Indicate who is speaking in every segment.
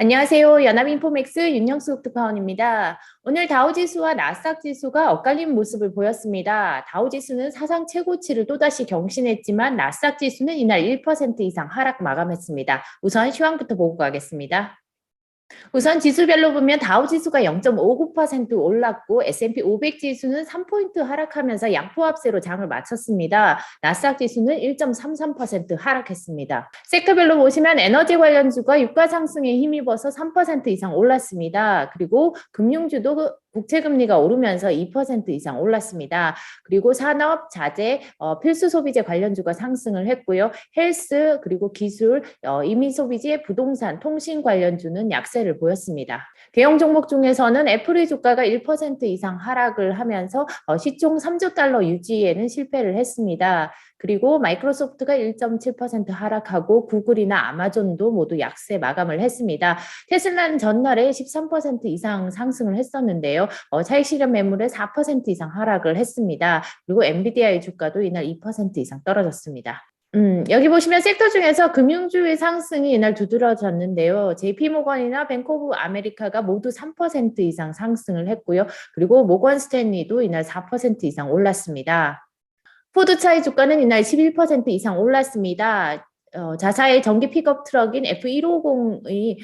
Speaker 1: 안녕하세요. 연합인포맥스 윤영숙 특파원입니다. 오늘 다우지수와 나스닥 지수가 엇갈린 모습을 보였습니다. 다우지수는 사상 최고치를 또다시 경신했지만 나스닥 지수는 이날 1% 이상 하락 마감했습니다. 우선 시황부터 보고 가겠습니다. 우선 지수별로 보면 다우지수가 0.59% 올랐고 S&P 500 지수는 3포인트 하락하면서 양포합세로 장을 마쳤습니다. 나스닥 지수는 1.33% 하락했습니다. 섹터별로 보시면 에너지 관련주가 유가 상승에 힘입어서 3% 이상 올랐습니다. 그리고 금융주도 국채금리가 오르면서 2% 이상 올랐습니다. 그리고 산업, 자재, 필수 소비재 관련주가 상승을 했고요. 헬스, 그리고 기술, 이민 소비재, 부동산, 통신 관련주는 약세를 보였습니다. 대형 종목 중에서는 애플의 주가가 1% 이상 하락을 하면서 시총 3조 달러 유지에는 실패를 했습니다. 그리고 마이크로소프트가 1.7% 하락하고 구글이나 아마존도 모두 약세 마감을 했습니다. 테슬라는 전날에 13% 이상 상승을 했었는데요. 차익 실현 매물에 4% 이상 하락을 했습니다. 그리고 엔비디아의 주가도 이날 2% 이상 떨어졌습니다. 여기 보시면 섹터 중에서 금융주의 상승이 이날 두드러졌는데요. JP모건이나 뱅크 오브 아메리카가 모두 3% 이상 상승을 했고요. 그리고 모건 스탠리도 이날 4% 이상 올랐습니다. 포드차의 주가는 이날 11% 이상 올랐습니다. 자사의 전기 픽업 트럭인 F150의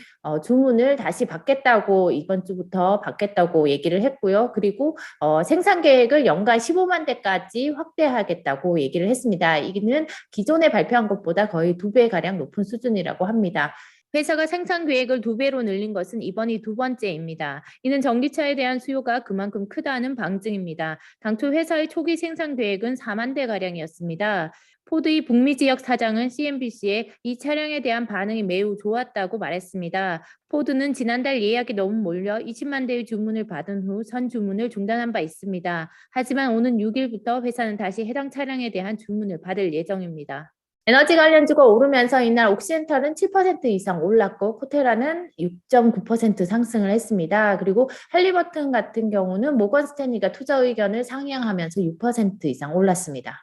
Speaker 1: 주문을 다시 받겠다고 이번 주부터 받겠다고 얘기를 했고요. 그리고 생산 계획을 연간 15만 대까지 확대하겠다고 얘기를 했습니다. 이는 기존에 발표한 것보다 거의 2배가량 높은 수준이라고 합니다. 회사가 생산 계획을 2배로 늘린 것은 이번이 2번째입니다. 이는 전기차에 대한 수요가 그만큼 크다는 방증입니다. 당초 회사의 초기 생산 계획은 4만 대가량이었습니다. 포드의 북미 지역 사장은 CNBC에 이 차량에 대한 반응이 매우 좋았다고 말했습니다. 포드는 지난달 예약이 너무 몰려 20만 대의 주문을 받은 후 선 주문을 중단한 바 있습니다. 하지만 오는 6일부터 회사는 다시 해당 차량에 대한 주문을 받을 예정입니다. 에너지 관련주가 오르면서 이날 옥시엔탈은 7% 이상 올랐고 코테라는 6.9% 상승을 했습니다. 그리고 할리버튼 같은 경우는 모건 스탠리가 투자 의견을 상향하면서 6% 이상 올랐습니다.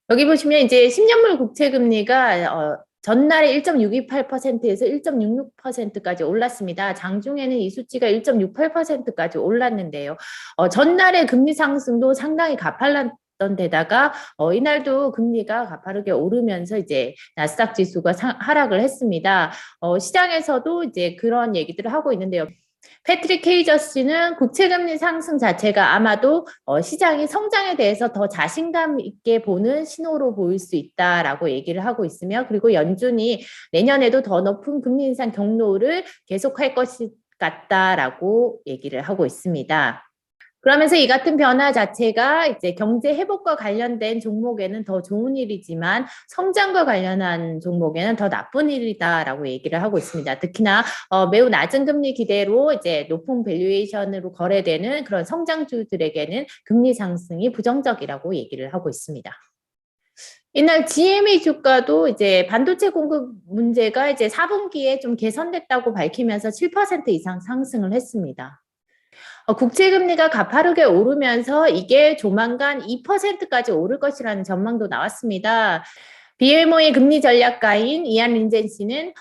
Speaker 1: 여기 보시면 이제 10년물 국채 금리가 전날에 1.628%에서 1.66%까지 올랐습니다. 장중에는 이 수치가 1.68%까지 올랐는데요. 전날의 금리 상승도 상당히 가팔랐던 데다가 이날도 금리가 가파르게 오르면서 이제 나스닥 지수가 하락을 했습니다. 시장에서도 이제 그런 얘기들을 하고 있는데요. 패트릭 케이저스는 국채금리 상승 자체가 아마도 시장이 성장에 대해서 더 자신감 있게 보는 신호로 보일 수 있다라고 얘기를 하고 있으며, 그리고 연준이 내년에도 더 높은 금리 인상 경로를 계속할 것이 같다라고 얘기를 하고 있습니다. 그러면서 이 같은 변화 자체가 이제 경제 회복과 관련된 종목에는 더 좋은 일이지만 성장과 관련한 종목에는 더 나쁜 일이다라고 얘기를 하고 있습니다. 특히나 매우 낮은 금리 기대로 이제 높은 밸류에이션으로 거래되는 그런 성장주들에게는 금리 상승이 부정적이라고 얘기를 하고 있습니다. 이날 GMA 주가도 이제 반도체 공급 문제가 이제 4분기에 좀 개선됐다고 밝히면서 7% 이상 상승을 했습니다. 국채금리가 가파르게 오르면서 이게 조만간 2%까지 오를 것이라는 전망도 나왔습니다. BMO의 금리 전략가인 이안 린젠 씨는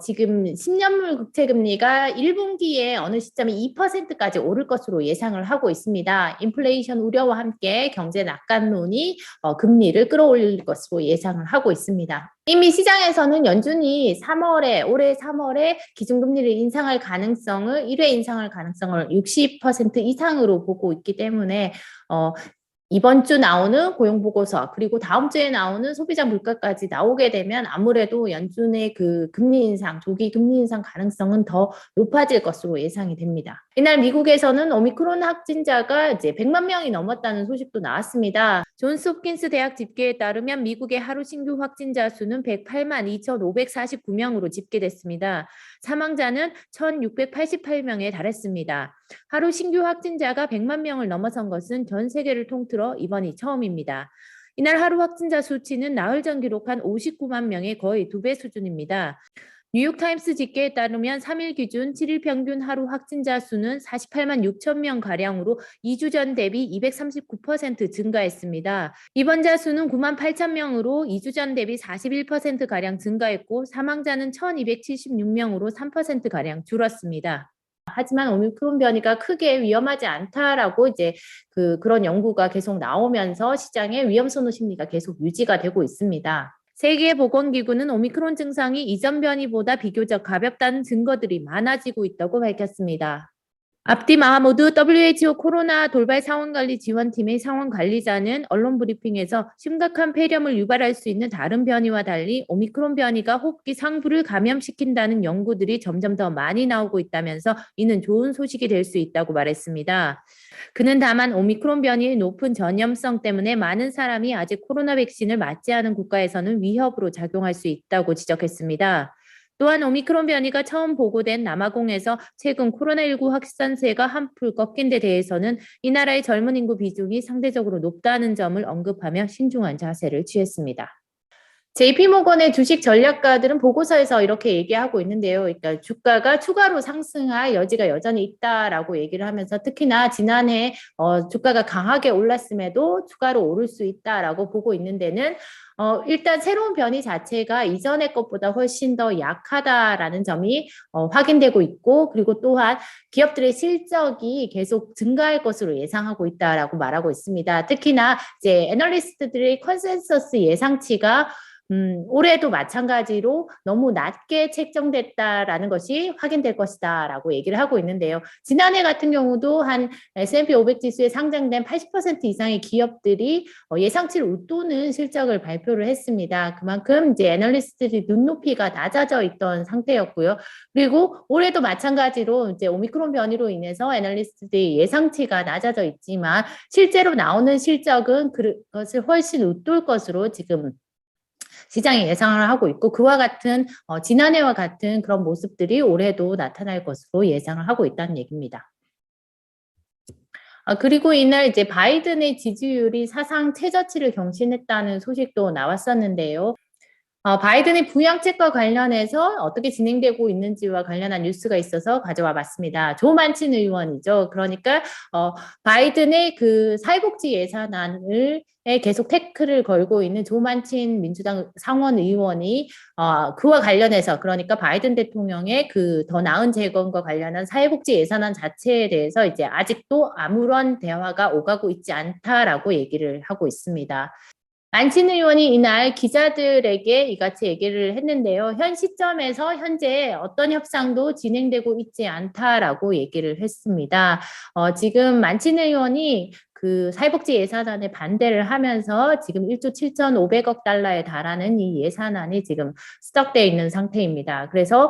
Speaker 1: 지금 10년물 국채 금리가 1분기에 어느 시점에 2%까지 오를 것으로 예상을 하고 있습니다. 인플레이션 우려와 함께 경제 낙관론이 금리를 끌어올릴 것으로 예상을 하고 있습니다. 이미 시장에서는 연준이 올해 3월에 기준금리를 인상할 가능성을 1회 인상할 가능성을 60% 이상으로 보고 있기 때문에 이번 주 나오는 고용보고서 그리고 다음 주에 나오는 소비자 물가까지 나오게 되면 아무래도 연준의 그 금리 인상, 조기 금리 인상 가능성은 더 높아질 것으로 예상이 됩니다. 이날 미국에서는 오미크론 확진자가 이제 100만 명이 넘었다는 소식도 나왔습니다. 존스 홉킨스 대학 집계에 따르면 미국의 하루 신규 확진자 수는 108만 2,549명으로 집계됐습니다. 사망자는 1,688명에 달했습니다. 하루 신규 확진자가 100만 명을 넘어선 것은 전 세계를 통틀어 이번이 처음입니다. 이날 하루 확진자 수치는 나흘 전 기록한 59만 명의 거의 2배 수준입니다. 뉴욕타임스 집계에 따르면 3일 기준 7일 평균 하루 확진자 수는 48만 6천 명 가량으로 2주 전 대비 239% 증가했습니다. 입원자 수는 9만 8천 명으로 2주 전 대비 41% 가량 증가했고 사망자는 1,276명으로 3% 가량 줄었습니다. 하지만 오미크론 변이가 크게 위험하지 않다라고 이제 그런 연구가 계속 나오면서 시장의 위험 선호 심리가 계속 유지가 되고 있습니다. 세계보건기구는 오미크론 증상이 이전 변이보다 비교적 가볍다는 증거들이 많아지고 있다고 밝혔습니다. 압디 마하무드 WHO 코로나 돌발 상황관리 지원팀의 상황관리자는 언론 브리핑에서 심각한 폐렴을 유발할 수 있는 다른 변이와 달리 오미크론 변이가 호흡기 상부를 감염시킨다는 연구들이 점점 더 많이 나오고 있다면서 이는 좋은 소식이 될 수 있다고 말했습니다. 그는 다만 오미크론 변이의 높은 전염성 때문에 많은 사람이 아직 코로나 백신을 맞지 않은 국가에서는 위협으로 작용할 수 있다고 지적했습니다. 또한 오미크론 변이가 처음 보고된 남아공에서 최근 코로나19 확산세가 한풀 꺾인 데 대해서는 이 나라의 젊은 인구 비중이 상대적으로 높다는 점을 언급하며 신중한 자세를 취했습니다. JP모건의 주식 전략가들은 보고서에서 이렇게 얘기하고 있는데요. 그러니까 주가가 추가로 상승할 여지가 여전히 있다라고 얘기를 하면서 특히나 지난해 주가가 강하게 올랐음에도 추가로 오를 수 있다라고 보고 있는 데는 일단 새로운 변이 자체가 이전의 것보다 훨씬 더 약하다라는 점이 확인되고 있고 그리고 또한 기업들의 실적이 계속 증가할 것으로 예상하고 있다라고 말하고 있습니다. 특히나 이제 애널리스트들의 컨센서스 예상치가 올해도 마찬가지로 너무 낮게 책정됐다라는 것이 확인될 것이다라고 얘기를 하고 있는데요. 지난해 같은 경우도 한 S&P 500 지수에 상장된 80% 이상의 기업들이 예상치를 웃도는 실적을 발표를 했습니다. 그만큼 이제 애널리스트들이 눈높이가 낮아져 있던 상태였고요. 그리고 올해도 마찬가지로 이제 오미크론 변이로 인해서 애널리스트들이 예상치가 낮아져 있지만 실제로 나오는 실적은 그것을 훨씬 웃돌 것으로 지금 시장이 예상을 하고 있고 그와 같은 지난해와 같은 그런 모습들이 올해도 나타날 것으로 예상을 하고 있다는 얘기입니다. 그리고 이날 이제 바이든의 지지율이 사상 최저치를 경신했다는 소식도 나왔었는데요. 바이든의 부양책과 관련해서 어떻게 진행되고 있는지와 관련한 뉴스가 있어서 가져와 봤습니다. 조 만친 의원이죠. 그러니까 바이든의 그 사회복지 예산안을 계속 태클을 걸고 있는 조 만친 민주당 상원 의원이 그와 관련해서 그러니까 바이든 대통령의 그 더 나은 재건과 관련한 사회복지 예산안 자체에 대해서 이제 아직도 아무런 대화가 오가고 있지 않다라고 얘기를 하고 있습니다. 만친 의원이 이날 기자들에게 이같이 얘기를 했는데요. 현 시점에서 현재 어떤 협상도 진행되고 있지 않다라고 얘기를 했습니다. 지금 만친 의원이 그 사회복지 예산안에 반대를 하면서 지금 1조 7,500억 달러에 달하는 이 예산안이 지금 스톡되어 있는 상태입니다. 그래서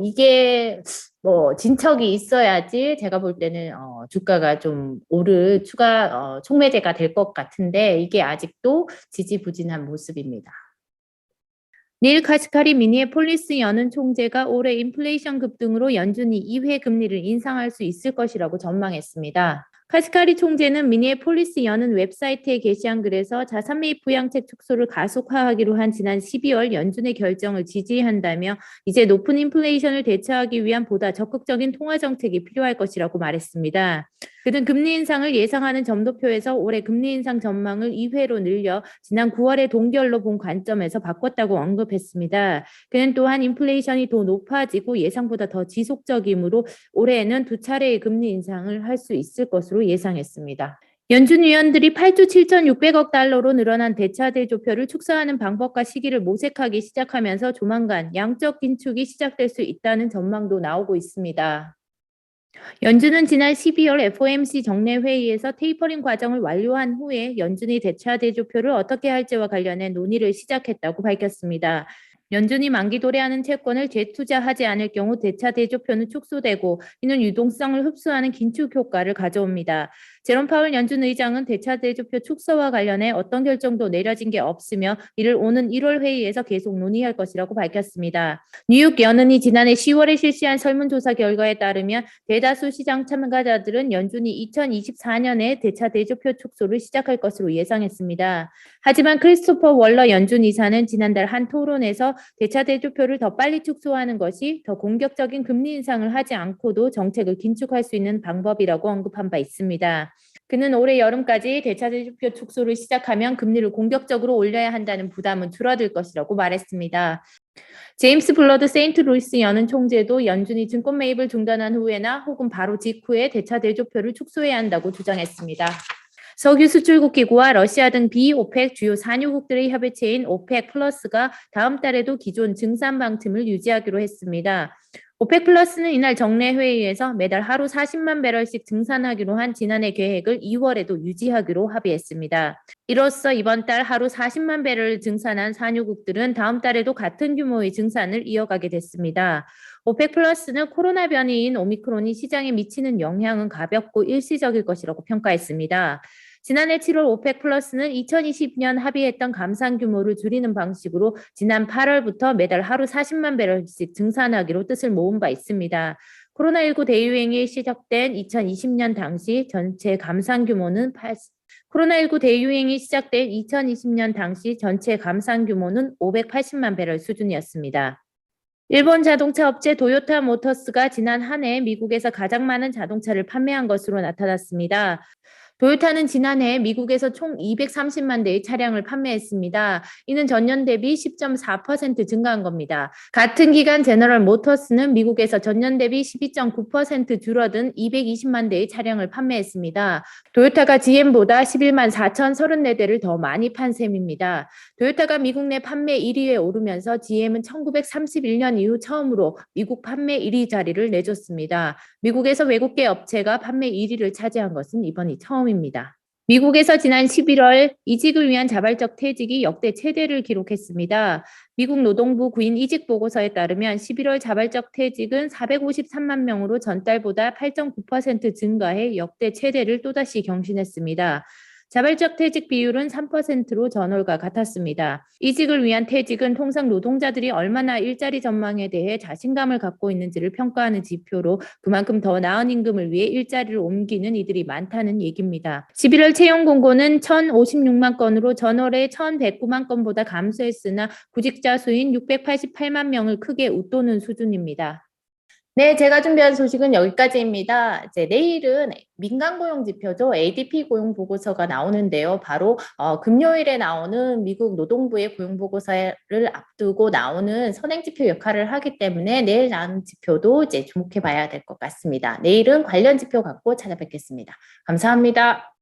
Speaker 1: 이게 진척이 있어야지 제가 볼 때는 주가가 좀 오를 추가 촉매제가 될 것 같은데 이게 아직도 지지부진한 모습입니다. 닐 카시카리 미니애폴리스 연은 총재가 올해 인플레이션 급등으로 연준이 2회 금리를 인상할 수 있을 것이라고 전망했습니다. 카시카리 총재는 미니애폴리스 연은 웹사이트에 게시한 글에서 자산 매입 부양책 축소를 가속화하기로 한 지난 12월 연준의 결정을 지지한다며 이제 높은 인플레이션을 대처하기 위한 보다 적극적인 통화 정책이 필요할 것이라고 말했습니다. 그는 금리 인상을 예상하는 점도표에서 올해 금리 인상 전망을 2회로 늘려 지난 9월에 동결로 본 관점에서 바꿨다고 언급했습니다. 그는 또한 인플레이션이 더 높아지고 예상보다 더 지속적이므로 올해에는 2차례의 금리 인상을 할 수 있을 것으로 예상했습니다. 연준 위원들이 8조 7,600억 달러로 늘어난 대차 대조표를 축소하는 방법과 시기를 모색하기 시작하면서 조만간 양적 긴축이 시작될 수 있다는 전망도 나오고 있습니다. 연준은 지난 12월 FOMC 정례 회의에서 테이퍼링 과정을 완료한 후에 연준이 대차 대조표를 어떻게 할지와 관련해 논의를 시작했다고 밝혔습니다. 연준이 만기 도래하는 채권을 재투자하지 않을 경우 대차 대조표는 축소되고 이는 유동성을 흡수하는 긴축 효과를 가져옵니다. 제롬 파월 연준 의장은 대차 대조표 축소와 관련해 어떤 결정도 내려진 게 없으며 이를 오는 1월 회의에서 계속 논의할 것이라고 밝혔습니다. 뉴욕 연은이 지난해 10월에 실시한 설문조사 결과에 따르면 대다수 시장 참가자들은 연준이 2024년에 대차 대조표 축소를 시작할 것으로 예상했습니다. 하지만 크리스토퍼 월러 연준 이사는 지난달 한 토론에서 대차 대조표를 더 빨리 축소하는 것이 더 공격적인 금리 인상을 하지 않고도 정책을 긴축할 수 있는 방법이라고 언급한 바 있습니다. 그는 올해 여름까지 대차 대조표 축소를 시작하면 금리를 공격적으로 올려야 한다는 부담은 줄어들 것이라고 말했습니다. 제임스 블러드 세인트루이스 연은 총재도 연준이 증권 매입을 중단한 후에나 혹은 바로 직후에 대차 대조표를 축소해야 한다고 주장했습니다. 석유 수출국 기구와 러시아 등 비오펙 주요 산유국들의 협의체인 오펙 플러스가 다음 달에도 기존 증산 방침을 유지하기로 했습니다. 오펙 플러스는 이날 정례 회의에서 매달 하루 40만 배럴씩 증산하기로 한 지난해 계획을 2월에도 유지하기로 합의했습니다. 이로써 이번 달 하루 40만 배럴을 증산한 산유국들은 다음 달에도 같은 규모의 증산을 이어가게 됐습니다. 오펙 플러스는 코로나 변이인 오미크론이 시장에 미치는 영향은 가볍고 일시적일 것이라고 평가했습니다. 지난해 7월 오펙 플러스는 2020년 합의했던 감산 규모를 줄이는 방식으로 지난 8월부터 매달 하루 40만 배럴씩 증산하기로 뜻을 모은 바 있습니다. 코로나19 대유행이 시작된 2020년 당시 전체 감산 규모는 코로나19 대유행이 시작된 2020년 당시 전체 감산 규모는 580만 배럴 수준이었습니다. 일본 자동차 업체 도요타 모터스가 지난 한 해 미국에서 가장 많은 자동차를 판매한 것으로 나타났습니다. 도요타는 지난해 미국에서 총 230만 대의 차량을 판매했습니다. 이는 전년 대비 10.4% 증가한 겁니다. 같은 기간 제너럴 모터스는 미국에서 전년 대비 12.9% 줄어든 220만 대의 차량을 판매했습니다. 도요타가 GM보다 11만 4,034대를 더 많이 판 셈입니다. 도요타가 미국 내 판매 1위에 오르면서 GM은 1931년 이후 처음으로 미국 판매 1위 자리를 내줬습니다. 미국에서 외국계 업체가 판매 1위를 차지한 것은 이번이 처음입니다. 미국에서 지난 11월 이직을 위한 자발적 퇴직이 역대 최대를 기록했습니다. 미국 노동부 구인 이직 보고서에 따르면 11월 자발적 퇴직은 453만 명으로 전달보다 8.9% 증가해 역대 최대를 또다시 경신했습니다. 자발적 퇴직 비율은 3%로 전월과 같았습니다. 이직을 위한 퇴직은 통상 노동자들이 얼마나 일자리 전망에 대해 자신감을 갖고 있는지를 평가하는 지표로 그만큼 더 나은 임금을 위해 일자리를 옮기는 이들이 많다는 얘기입니다. 11월 채용 공고는 1,056만 건으로 전월에 1,109만 건보다 감소했으나 구직자 수인 688만 명을 크게 웃도는 수준입니다. 네, 제가 준비한 소식은 여기까지입니다. 이제 내일은 민간 고용 지표죠. ADP 고용 보고서가 나오는데요. 바로 금요일에 나오는 미국 노동부의 고용 보고서를 앞두고 나오는 선행 지표 역할을 하기 때문에 내일 나오는 지표도 이제 주목해 봐야 될 것 같습니다. 내일은 관련 지표 갖고 찾아뵙겠습니다. 감사합니다.